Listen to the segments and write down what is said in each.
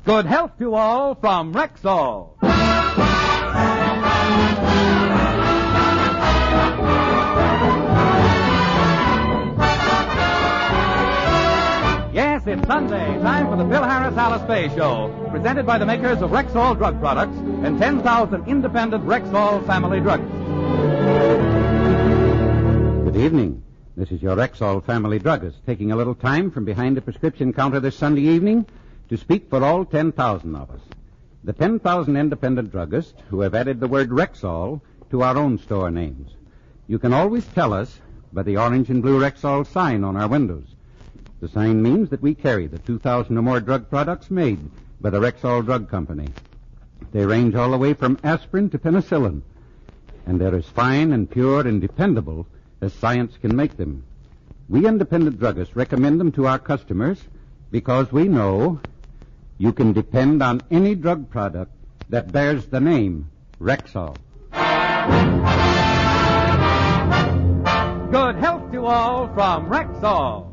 Good health to all from Rexall. Yes, it's Sunday. Time for the Phil Harris Alice Faye Show. Presented by the makers of Rexall drug products and 10,000 independent Rexall family druggists. Good evening. This is your Rexall family druggist taking a little time from behind the prescription counter this Sunday evening to speak for all 10,000 of us. The 10,000 independent druggists who have added the word Rexall to our own store names. You can always tell us by the orange and blue Rexall sign on our windows. The sign means that we carry the 2,000 or more drug products made by the Rexall Drug Company. They range all the way from aspirin to penicillin, and they're as fine and pure and dependable as science can make them. We independent druggists recommend them to our customers because we know you can depend on any drug product that bears the name Rexall. Good health to all from Rexall.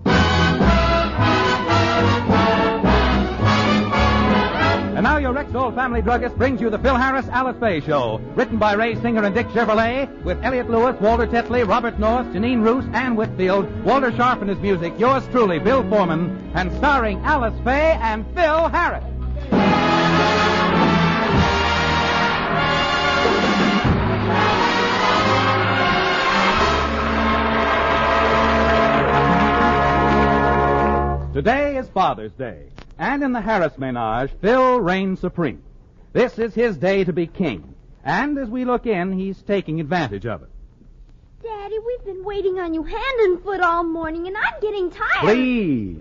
And now your Rexall family druggist brings you the Phil Harris Alice Faye Show. Written by Ray Singer and Dick Chevrolet, with Elliot Lewis, Walter Tetley, Robert North, Janine Roos, Ann Whitfield, Walter Sharp and his music, yours truly, Bill Foreman, and starring Alice Faye and Phil Harris. Today is Father's Day. And in the Harris menage, Phil reigns supreme. This is his day to be king. And as we look in, he's taking advantage of it. Daddy, we've been waiting on you hand and foot all morning, and I'm getting tired. Please.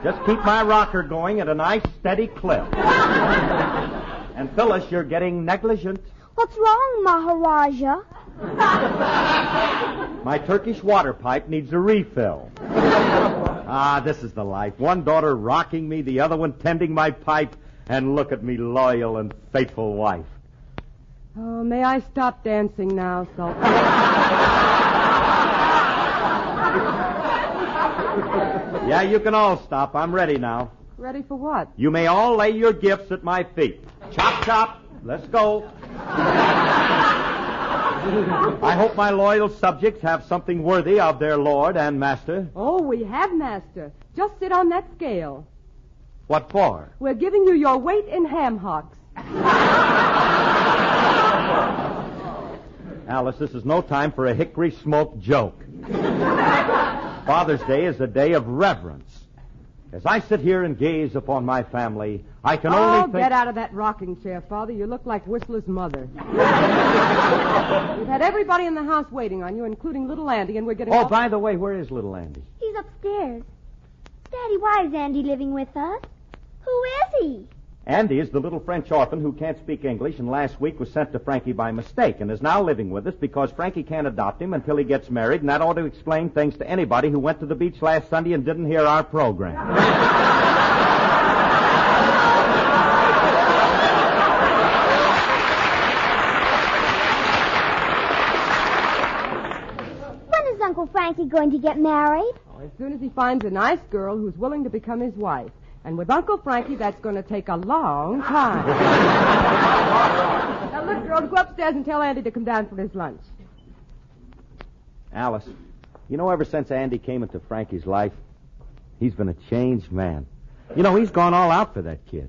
Just keep my rocker going at a nice, steady clip. And Phyllis, you're getting negligent. What's wrong, Maharaja? My Turkish water pipe needs a refill. This is the life. One daughter rocking me, the other one tending my pipe, and look at me, loyal and faithful wife. Oh, may I stop dancing now, Sultan? Yeah, you can all stop. I'm ready now. Ready for what? You may all lay your gifts at my feet. Chop, chop. Let's go. I hope my loyal subjects have something worthy of their lord and master. Oh, we have, Master. Just sit on that scale. What for? We're giving you your weight in ham hocks. Alice, this is no time for a hickory smoke joke. Father's Day is a day of reverence. As I sit here and gaze upon my family, I can only think... Get out of that rocking chair, Father. You look like Whistler's mother. We've had everybody in the house waiting on you, including little Andy, and we're getting... Oh, by the way, where is little Andy? He's upstairs. Daddy, why is Andy living with us? Who is he? Andy is the little French orphan who can't speak English and last week was sent to Frankie by mistake and is now living with us because Frankie can't adopt him until he gets married, and that ought to explain things to anybody who went to the beach last Sunday and didn't hear our program. When is Uncle Frankie going to get married? Oh, as soon as he finds a nice girl who's willing to become his wife. And with Uncle Frankie, that's going to take a long time. Now, look, girls, go upstairs and tell Andy to come down for his lunch. Alice, you know, ever since Andy came into Frankie's life, he's been a changed man. You know, he's gone all out for that kid.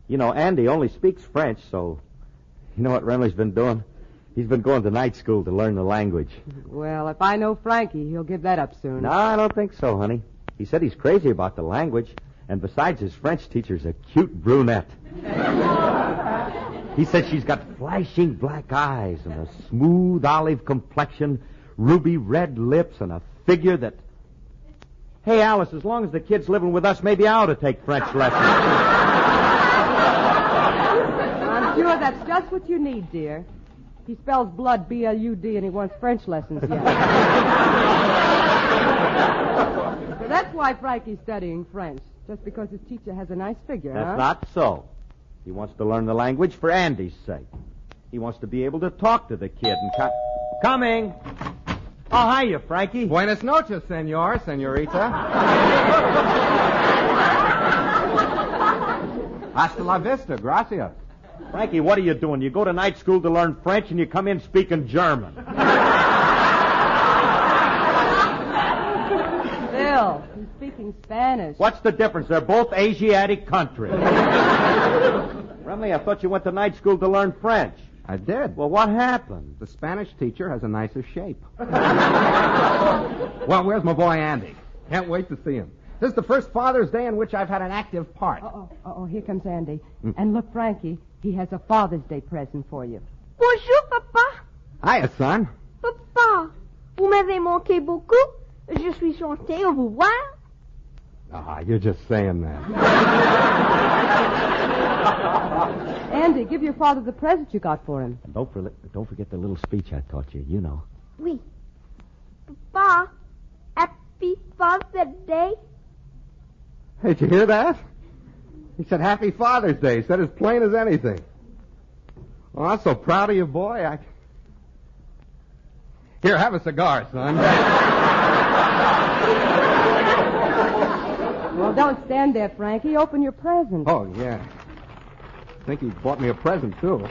You know, Andy only speaks French, so you know what Remley's been doing? He's been going to night school to learn the language. Well, if I know Frankie, he'll give that up soon. No, I don't think so, honey. He said he's crazy about the language. And besides, his French teacher's a cute brunette. He said she's got flashing black eyes and a smooth olive complexion, ruby red lips, and a figure that... Hey, Alice, as long as the kid's living with us, maybe I ought to take French lessons. I'm sure that's just what you need, dear. He spells blood B-L-U-D, and he wants French lessons yet. So that's why Frankie's studying French. Just because his teacher has a nice figure, That's not so. He wants to learn the language for Andy's sake. He wants to be able to talk to the kid and... Coming! Oh, hiya, Frankie. Buenas noches, senorita. Hasta la vista, gracias. Frankie, what are you doing? You go to night school to learn French and you come in speaking German. Bill, he's speaking Spanish. What's the difference? They're both Asiatic countries. Remley, I thought you went to night school to learn French. I did. Well, what happened? The Spanish teacher has a nicer shape. Well, where's my boy Andy? Can't wait to see him. This is the first Father's Day in which I've had an active part. Here comes Andy. And look, Frankie, he has a Father's Day present for you. Bonjour, Papa. Hiya, son. Papa, vous m'avez manqué beaucoup. Je suis chanté au vous voir. You're just saying that. Andy, give your father the present you got for him. Don't forget the little speech I taught you, you know. Oui. Papa, happy Father's Day. Hey, did you hear that? He said Happy Father's Day. He said as plain as anything. Oh, I'm so proud of you, boy. Here, have a cigar, son. Well, don't stand there, Frankie. Open your present. Oh, yeah. I think he bought me a present, too.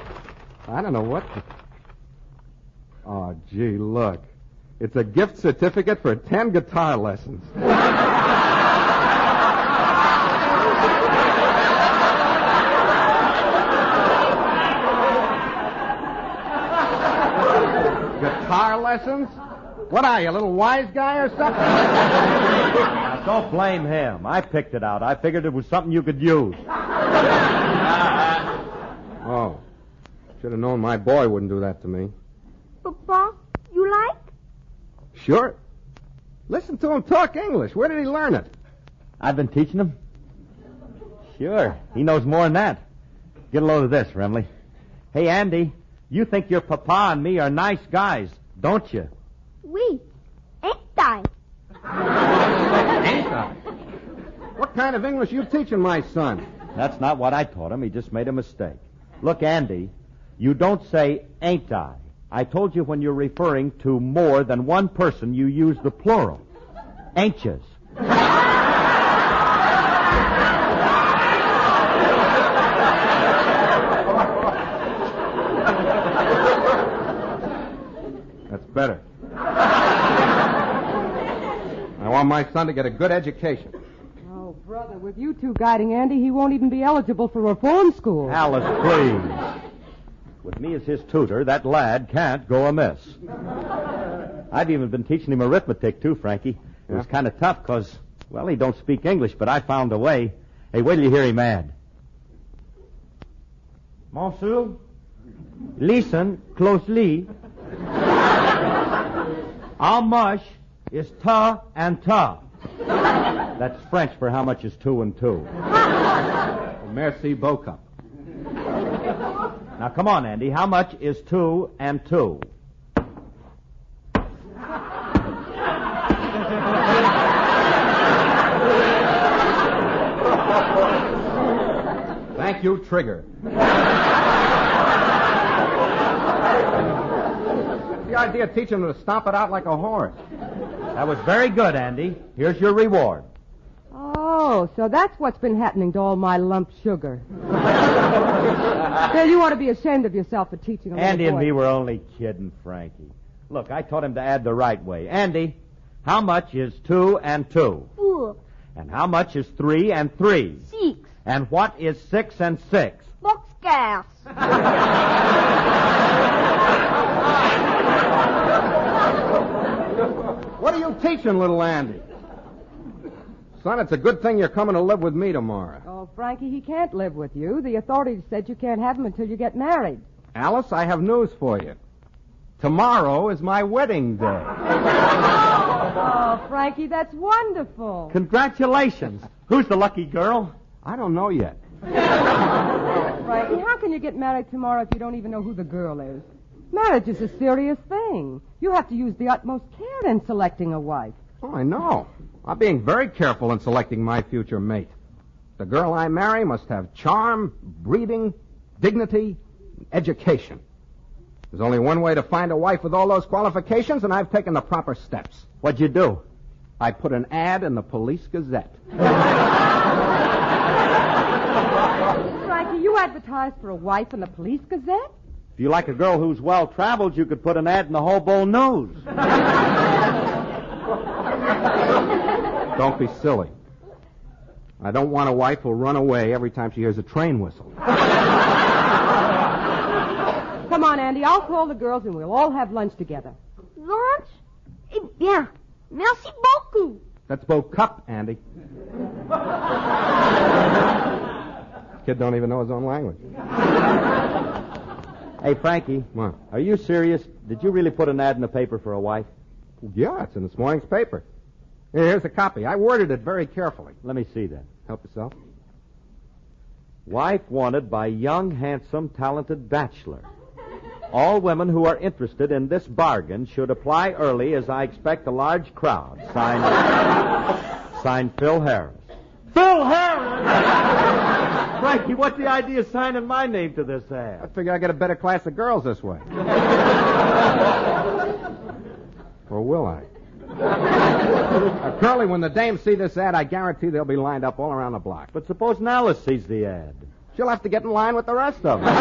I don't know what. Oh, gee, look. It's a gift certificate for 10 guitar lessons. Guitar lessons? What are you, a little wise guy or something? Now, don't blame him. I picked it out. I figured it was something you could use. Oh. Should have known my boy wouldn't do that to me. Papa, you like? Sure. Listen to him talk English. Where did he learn it? I've been teaching him. Sure. He knows more than that. Get a load of this, Remley. Hey, Andy, you think your papa and me are nice guys, don't you? Oui. Ain't I? Ain't I? What kind of English you teaching my son? That's not what I taught him. He just made a mistake. Look, Andy, you don't say ain't I. I told you when you're referring to more than one person, you use the plural. Ain't yous. That's better. I want my son to get a good education. Oh, brother, with you two guiding Andy, he won't even be eligible for reform school. Alice, please. With me as his tutor, that lad can't go amiss. I've even been teaching him arithmetic, too, Frankie. It was kind of tough because, well, he don't speak English, but I found a way. Hey, wait till you hear him add. Monsieur, listen closely. How much is ta and ta? That's French for how much is 2 and 2. Merci beaucoup. Now, come on, Andy. How much is 2 and 2? Thank you, Trigger. The idea of teaching him to stomp it out like a horse. That was very good, Andy. Here's your reward. Oh, so that's what's been happening to all my lump sugar. Bill, you ought to be ashamed of yourself for teaching a little Andy and boy. me were only kidding, Frankie. Look, I taught him to add the right way. Andy, how much is 2 and 2? 4. And how much is 3 and 3? 6. And what is 6 and 6? Boxcars. What are you teaching, little Andy? Son, it's a good thing you're coming to live with me tomorrow. Oh, Frankie, he can't live with you. The authorities said you can't have him until you get married. Alice, I have news for you. Tomorrow is my wedding day. Oh, Frankie, that's wonderful. Congratulations. Who's the lucky girl? I don't know yet. Frankie, how can you get married tomorrow if you don't even know who the girl is? Marriage is a serious thing. You have to use the utmost care in selecting a wife. Oh, I know. I'm being very careful in selecting my future mate. The girl I marry must have charm, breeding, dignity, education. There's only one way to find a wife with all those qualifications, and I've taken the proper steps. What'd you do? I put an ad in the Police Gazette. advertise for a wife in the Police Gazette? If you like a girl who's well-traveled, you could put an ad in the Hobo News. Don't be silly. I don't want a wife who'll run away every time she hears a train whistle. Come on, Andy. I'll call the girls and we'll all have lunch together. Lunch? Eh bien. Merci beaucoup. That's Bo Cup, Andy. Kid don't even know his own language. Hey, Frankie. What? Are you serious? Did you really put an ad in the paper for a wife? Yeah, it's in this morning's paper. Here's a copy. I worded it very carefully. Let me see that. Help yourself. Wife wanted by young, handsome, talented bachelor. All women who are interested in this bargain should apply early, as I expect a large crowd. Signed Phil Harris. Phil Harris! Frankie, what's the idea of signing my name to this ad? I figure I get a better class of girls this way. Or will I? Curly, when the dames see this ad, I guarantee they'll be lined up all around the block. But suppose Alice sees the ad. She'll have to get in line with the rest of them.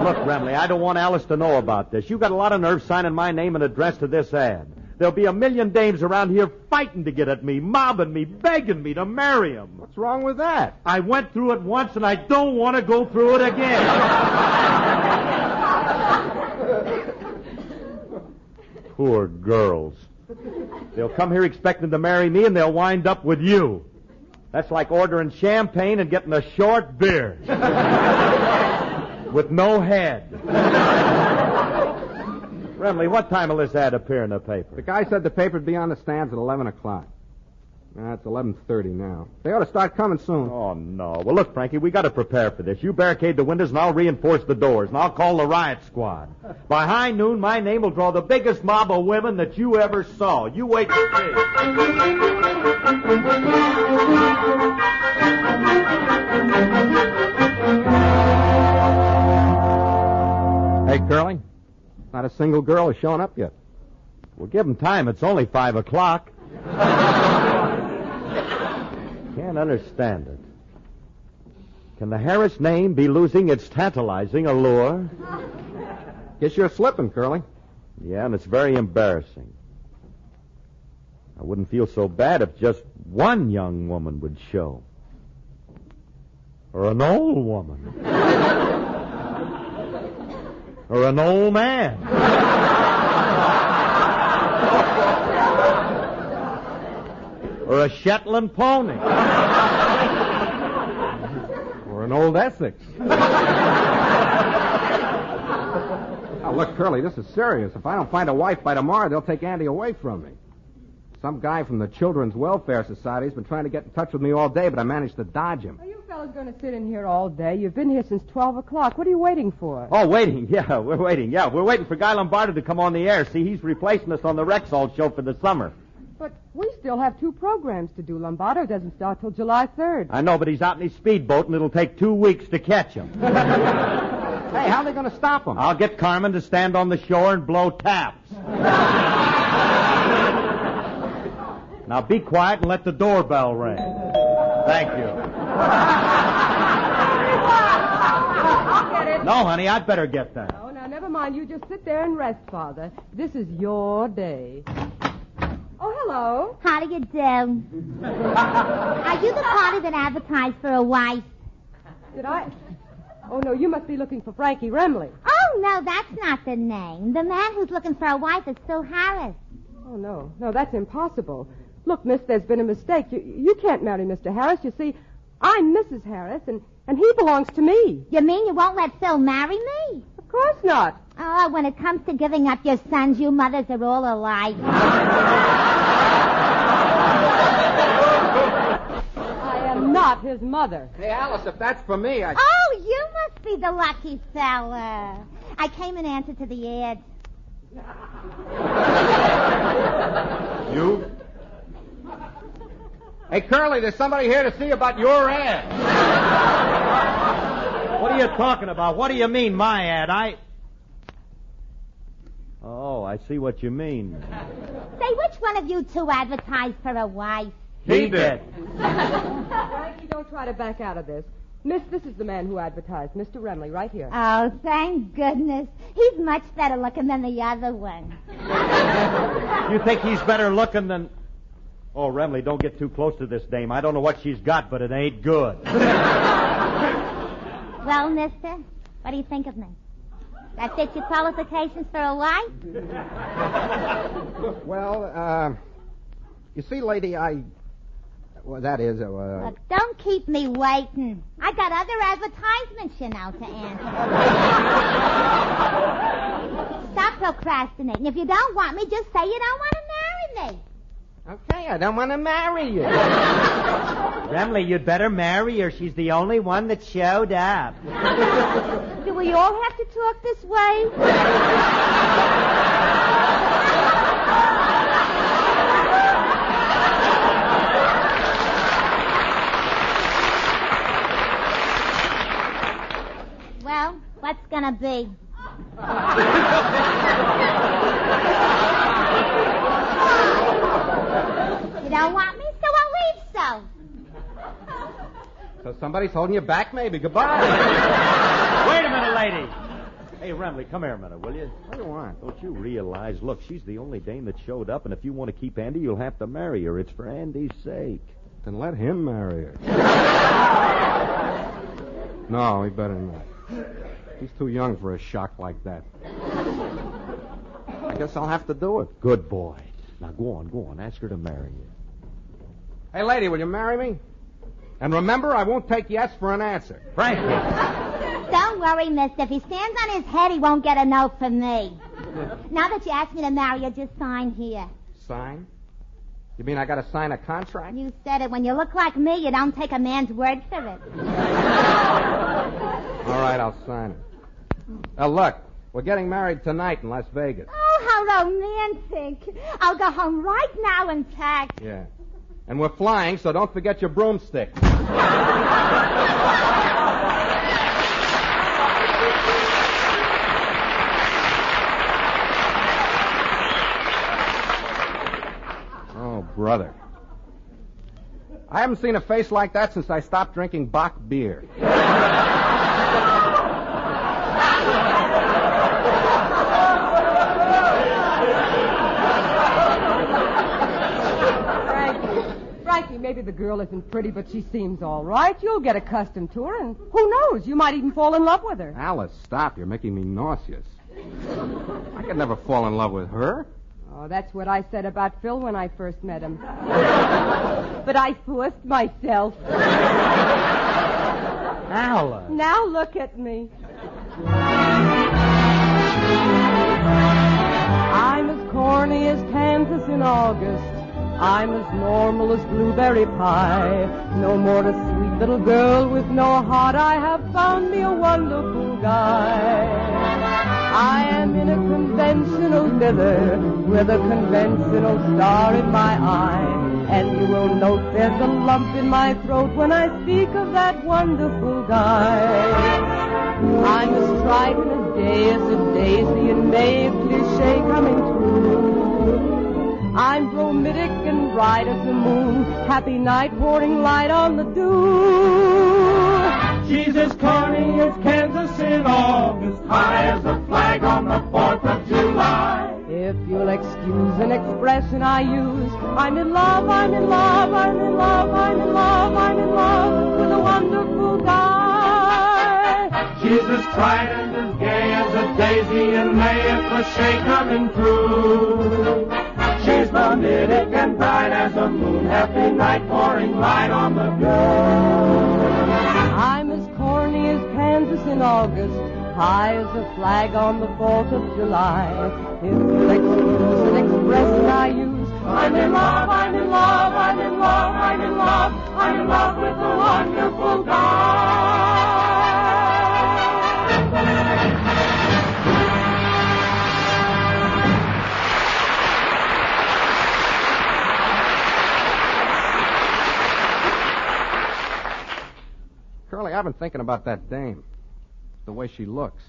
Look, Remley, I don't want Alice to know about this. You got a lot of nerve signing my name and address to this ad. There'll be a million dames around here fighting to get at me, mobbing me, begging me to marry them. What's wrong with that? I went through it once, and I don't want to go through it again. Poor girls. They'll come here expecting to marry me, and they'll wind up with you. That's like ordering champagne and getting a short beer. With no head. Remley, what time will this ad appear in the paper? The guy said the paper'd be on the stands at 11 o'clock. It's 11:30 now. They ought to start coming soon. Oh, no. Well, look, Frankie, we got to prepare for this. You barricade the windows, and I'll reinforce the doors, and I'll call the riot squad. By high noon, my name will draw the biggest mob of women that you ever saw. You wait and see. Hey, Curly, not a single girl has shown up yet. Well, give them time. It's only 5 o'clock. Can't understand it. Can the Harris name be losing its tantalizing allure? Guess you're slipping, Curly. Yeah, and it's very embarrassing. I wouldn't feel so bad if just one young woman would show. Or an old woman. Or an old man. Or a Shetland pony. Or an old Essex. Now, look, Curly, this is serious. If I don't find a wife by tomorrow, they'll take Andy away from me. Some guy from the Children's Welfare Society has been trying to get in touch with me all day, but I managed to dodge him. Are you fellas going to sit in here all day? You've been here since 12 o'clock. What are you waiting for? Oh, waiting. Yeah, we're waiting. Yeah, we're waiting for Guy Lombardo to come on the air. See, he's replacing us on the Rexall show for the summer. But we still have 2 programs to do. Lombardo doesn't start till July 3rd. I know, but he's out in his speedboat, and it'll take 2 weeks to catch him. Hey, how are they going to stop him? I'll get Carmen to stand on the shore and blow taps. Now be quiet and let the doorbell ring. Thank you. I'll get it. No, honey, I'd better get that. Oh, now, never mind. You just sit there and rest, Father. This is your day. Oh, hello. How do you do? Are you the party that advertised for a wife? Did I? Oh, no, you must be looking for Frankie Remley. Oh, no, that's not the name. The man who's looking for a wife is Phil Harris. Oh, no. No, that's impossible. Look, miss, there's been a mistake. You can't marry Mr. Harris. You see, I'm Mrs. Harris, and he belongs to me. You mean you won't let Phil marry me? Of course not. Oh, when it comes to giving up your sons, you mothers are all alike. I am not his mother. Hey, Alice, if that's for me, Oh, you must be the lucky fella. I came in answer to the ad. You? Hey, Curly, there's somebody here to see about your ad. What are you talking about? What do you mean, my ad? Oh, I see what you mean. Say, which one of you 2 advertised for a wife? He did. Frankie, don't try to back out of this. Miss, this is the man who advertised, Mr. Remley, right here. Oh, thank goodness. He's much better looking than the other one. You think he's better looking than... Oh, Remley, don't get too close to this dame. I don't know what she's got, but it ain't good. Well, mister, what do you think of me? That fits your qualifications for a wife? Well, you see, lady, well, that is... Look, don't keep me waiting. I got other advertisements, you know, to answer. Stop procrastinating. If you don't want me, just say you don't want to marry me. Okay, I don't want to marry you. Remley, you'd better marry her. She's the only one that showed up. Do we all have to talk this way? Well, what's gonna be? You don't want me, so I'll leave so. So somebody's holding you back, maybe. Goodbye. Wait a minute, lady. Hey, Remley, come here a minute, will you? What do you want? Don't you realize, look, she's the only dame that showed up, and if you want to keep Andy, you'll have to marry her. It's for Andy's sake. Then let him marry her. No, he better not. He's too young for a shock like that. I guess I'll have to do it. Good boy. Now, go on. Ask her to marry you. Hey, lady, will you marry me? And remember, I won't take yes for an answer. Frankie. Don't worry, mister. If he stands on his head, he won't get a note from me. Now that you asked me to marry you, just sign here. Sign? You mean I got to sign a contract? You said it. When you look like me, you don't take a man's word for it. All right, I'll sign it. Now, look, we're getting married tonight in Las Vegas. Oh, how romantic. I'll go home right now and pack. Yeah. And we're flying, so don't forget your broomstick. Oh, brother. I haven't seen a face like that since I stopped drinking Bach beer. Frankie, maybe the girl isn't pretty, but she seems all right. You'll get accustomed to her, and who knows, you might even fall in love with her. Alice, stop. You're making me nauseous. I could never fall in love with her. Oh, that's what I said about Phil when I first met him. But I forced myself. Alice. Now look at me. I'm as corny as Kansas in August. I'm as normal as blueberry pie. No more a sweet little girl with no heart. I have found me a wonderful guy. I am in a conventional dither with a conventional star in my eye. And you will note there's a lump in my throat when I speak of that wonderful guy. I'm as strident as gay as a daisy in May, a cliche coming true. I'm bromidic and bright as the moon, happy night pouring light on the dew. She's as corny as Kansas in August, high as a flag on the 4th of July. If you'll excuse an expression I use, I'm in love, I'm in love, I'm in love, I'm in love, I'm in love with a wonderful guy. She's as strident as gay as a daisy in May, a cliche coming true. She's bromidic and bright as a moon, happy night pouring light on the girl. I'm as corny as Kansas in August, high as a flag on the 4th of July. If you'll excuse an expression I use, I'm in love, I'm in love, I'm in love, I'm in love, I'm in love with a wonderful guy. Curly, I've been thinking about that dame. The way she looks.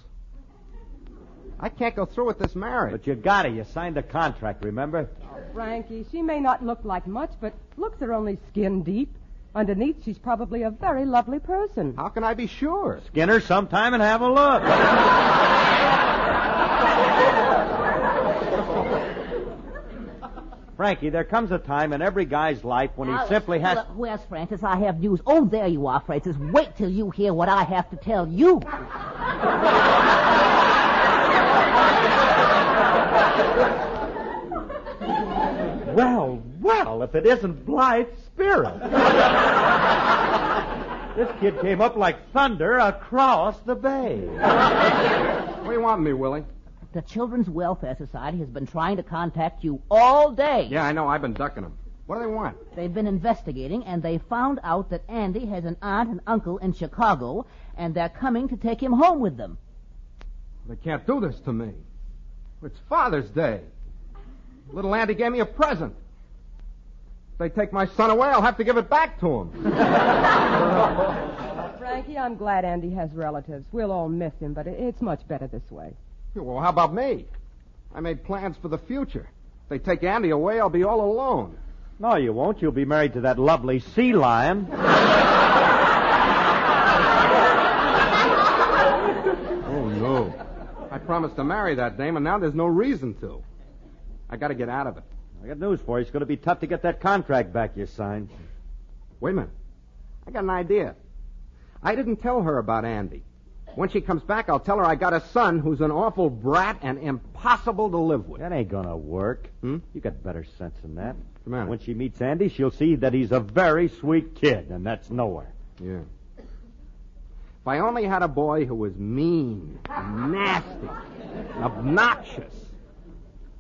I can't go through with this marriage. But you got it. You signed a contract, remember? Frankie, she may not look like much, but looks are only skin deep. Underneath, she's probably a very lovely person. How can I be sure? Skin her sometime and have a look. Frankie, there comes a time in every guy's life when he simply has... Look, where's Francis? I have news. Oh, there you are, Francis. Wait till you hear what I have to tell you. Well, if it isn't Blythe's spirit. This kid came up like thunder across the bay. What do you want me, Willie? The Children's Welfare Society has been trying to contact you all day. Yeah, I know. I've been ducking them. What do they want? They've been investigating, and they found out that Andy has an aunt and uncle in Chicago, and they're coming to take him home with them. They can't do this to me. It's Father's Day. Little Andy gave me a present. If they take my son away, I'll have to give it back to him. Frankie, I'm glad Andy has relatives. We'll all miss him, but it's much better this way. Well, how about me? I made plans for the future. If they take Andy away, I'll be all alone. No, you won't. You'll be married to that lovely sea lion. Oh, no. I promised to marry that dame, and now there's no reason to. I got to get out of it. I got news for you. It's going to be tough to get that contract back you signed. Wait a minute. I got an idea. I didn't tell her about Andy. When she comes back, I'll tell her I got a son who's an awful brat and impossible to live with. That ain't going to work. Hmm? You got better sense than that. What's the matter? When she meets Andy, she'll see that he's a very sweet kid, and that's nowhere. Yeah. If I only had a boy who was mean, nasty, obnoxious,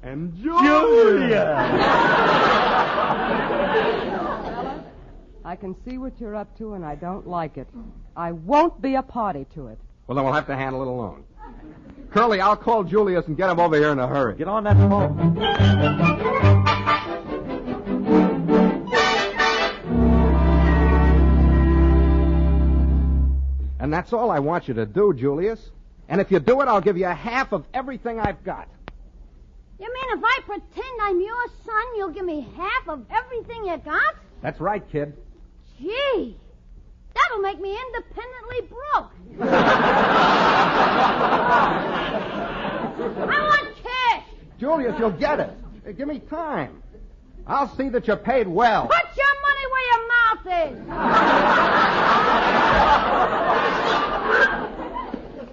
and Julia! I can see what you're up to, and I don't like it. I won't be a party to it. Well, then we'll have to handle it alone. Curly, I'll call Julius and get him over here in a hurry. Get on that phone. And that's all I want you to do, Julius. And if you do it, I'll give you half of everything I've got. You mean if I pretend I'm your son, you'll give me half of everything you got? That's right, kid. Gee, that'll make me independently broke. I want cash. Julius, you'll get it. Give me time. I'll see that you're paid well. Put your money where your mouth is.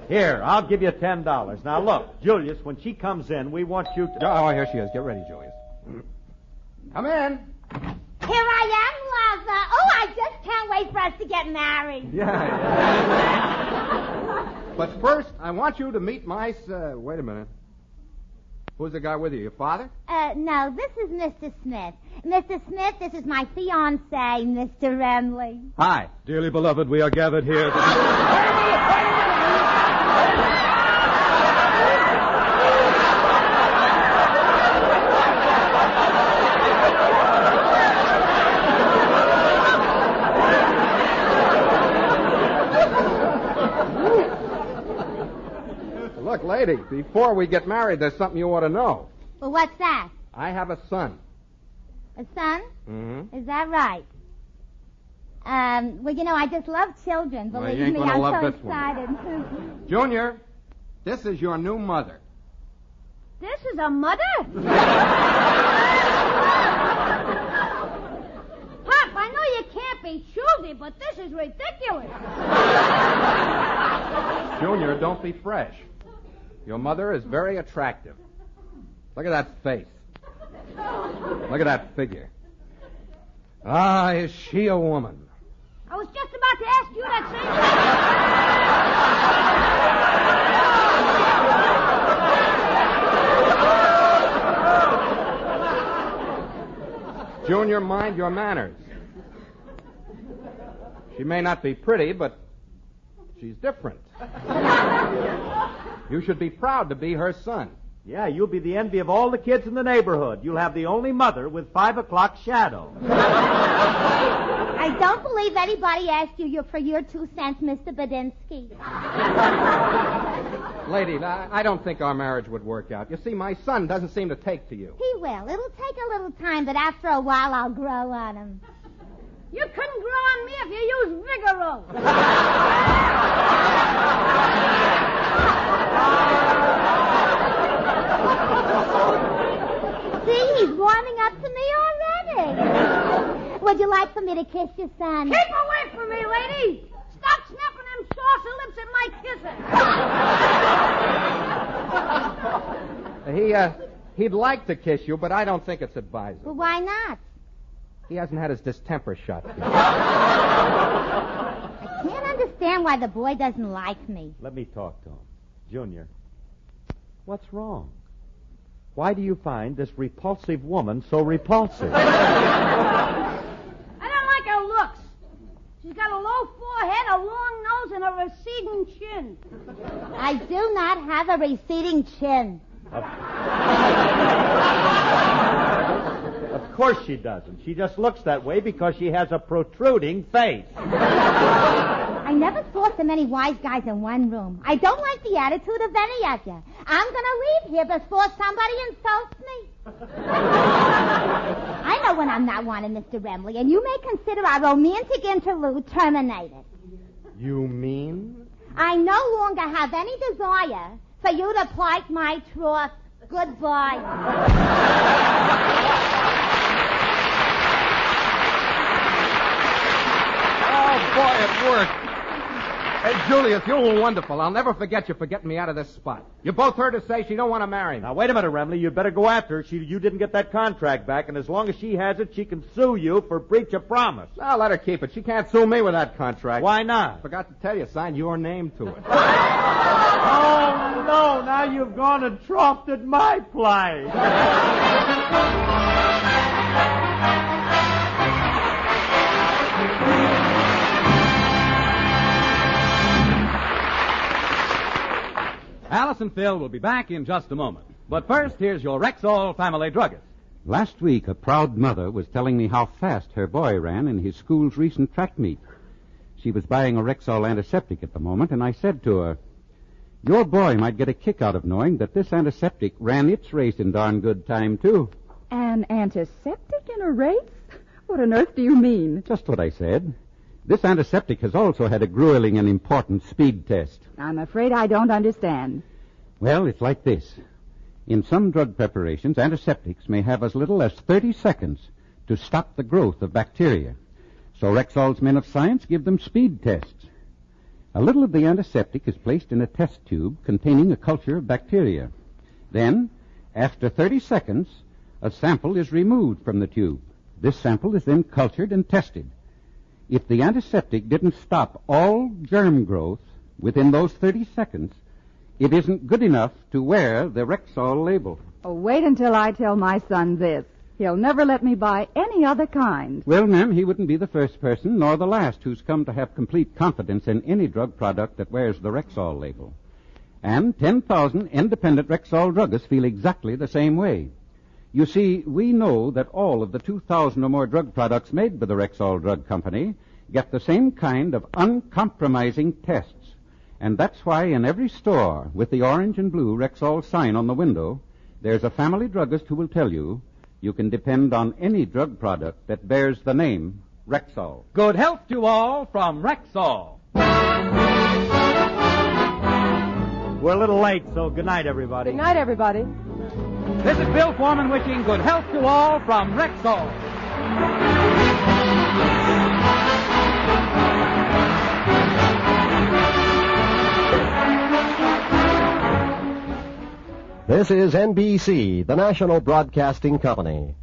Here, I'll give you $10. Now, look, Julius, when she comes in, we want you to... Oh, here she is. Get ready, Julius. Come in. Here I am, Laza. Oh, I just can't wait for us to get married. Yeah. But first, I want you to meet my... wait a minute. Who's the guy with you? Your father? No, this is Mr. Smith. Mr. Smith, this is my fiancé, Mr. Remley. Hi. Dearly beloved, we are gathered here... Look, lady, before we get married, there's something you ought to know. Well, what's that? I have a son. A son? Mm-hmm. Is that right? Well, you know, I just love children. Well, Believe you ain't me, gonna I'm love so this one. excited. Junior, this is your new mother. This is a mother? Pop, I know you can't be choosy, but this is ridiculous. Junior, don't be fresh. Your mother is very attractive. Look at that face. Look at that figure. Ah, is she a woman? I was just about to ask you that same thing. Junior, mind your manners. She may not be pretty, but she's different. You should be proud to be her son. Yeah, you'll be the envy of all the kids in the neighborhood. You'll have the only mother with 5 o'clock shadow. I don't believe anybody asked you for your 2 cents, Mr. Badinsky. Lady, I don't think our marriage would work out. You see, my son doesn't seem to take to you. He will. It'll take a little time, but after a while I'll grow on him. You couldn't grow on me if you used Vigoro. See, he's warming up to me already. Would you like for me to kiss your son? Keep away from me, lady. Stop snapping them saucer lips at my kissing. He'd like to kiss you, but I don't think it's advisable. Well, why not? He hasn't had his distemper shot yet. I can't understand why the boy doesn't like me. Let me talk to him. Junior, what's wrong? Why do you find this repulsive woman so repulsive? I don't like her looks. She's got a low forehead, a long nose, and a receding chin. I do not have a receding chin. Of course she doesn't. She just looks that way because she has a protruding face. I never saw so many wise guys in one room. I don't like the attitude of any of you. I'm going to leave here before somebody insults me. I know when I'm not wanted, Mr. Remley, and you may consider our romantic interlude terminated. You mean? I no longer have any desire for you to plight my troth. Goodbye. Oh, boy, it worked. Hey, Julius, you were wonderful. I'll never forget you for getting me out of this spot. You both heard her say she don't want to marry me. Now, wait a minute, Remley. You'd better go after her. You didn't get that contract back, and as long as she has it, she can sue you for breach of promise. I'll let her keep it. She can't sue me with that contract. Why not? Forgot to tell you, sign your name to it. Oh, no. Now you've gone and trumpeted my plight. Alice and Phil will be back in just a moment. But first, here's your Rexall family druggist. Last week, a proud mother was telling me how fast her boy ran in his school's recent track meet. She was buying a Rexall antiseptic at the moment, and I said to her, "Your boy might get a kick out of knowing that this antiseptic ran its race in darn good time, too." An antiseptic in a race? What on earth do you mean? Just what I said. This antiseptic has also had a grueling and important speed test. I'm afraid I don't understand. Well, it's like this. In some drug preparations, antiseptics may have as little as 30 seconds to stop the growth of bacteria. So Rexall's men of science give them speed tests. A little of the antiseptic is placed in a test tube containing a culture of bacteria. Then, after 30 seconds, a sample is removed from the tube. This sample is then cultured and tested. If the antiseptic didn't stop all germ growth within those 30 seconds, it isn't good enough to wear the Rexall label. Oh, wait until I tell my son this. He'll never let me buy any other kind. Well, ma'am, he wouldn't be the first person nor the last who's come to have complete confidence in any drug product that wears the Rexall label. And 10,000 independent Rexall druggists feel exactly the same way. You see, we know that all of the 2,000 or more drug products made by the Rexall Drug Company get the same kind of uncompromising tests. And that's why in every store with the orange and blue Rexall sign on the window, there's a family druggist who will tell you you can depend on any drug product that bears the name Rexall. Good health to all from Rexall. We're a little late, so good night, everybody. Good night, everybody. This is Bill Foreman wishing good health to all from Rexall. This is NBC, the national broadcasting company.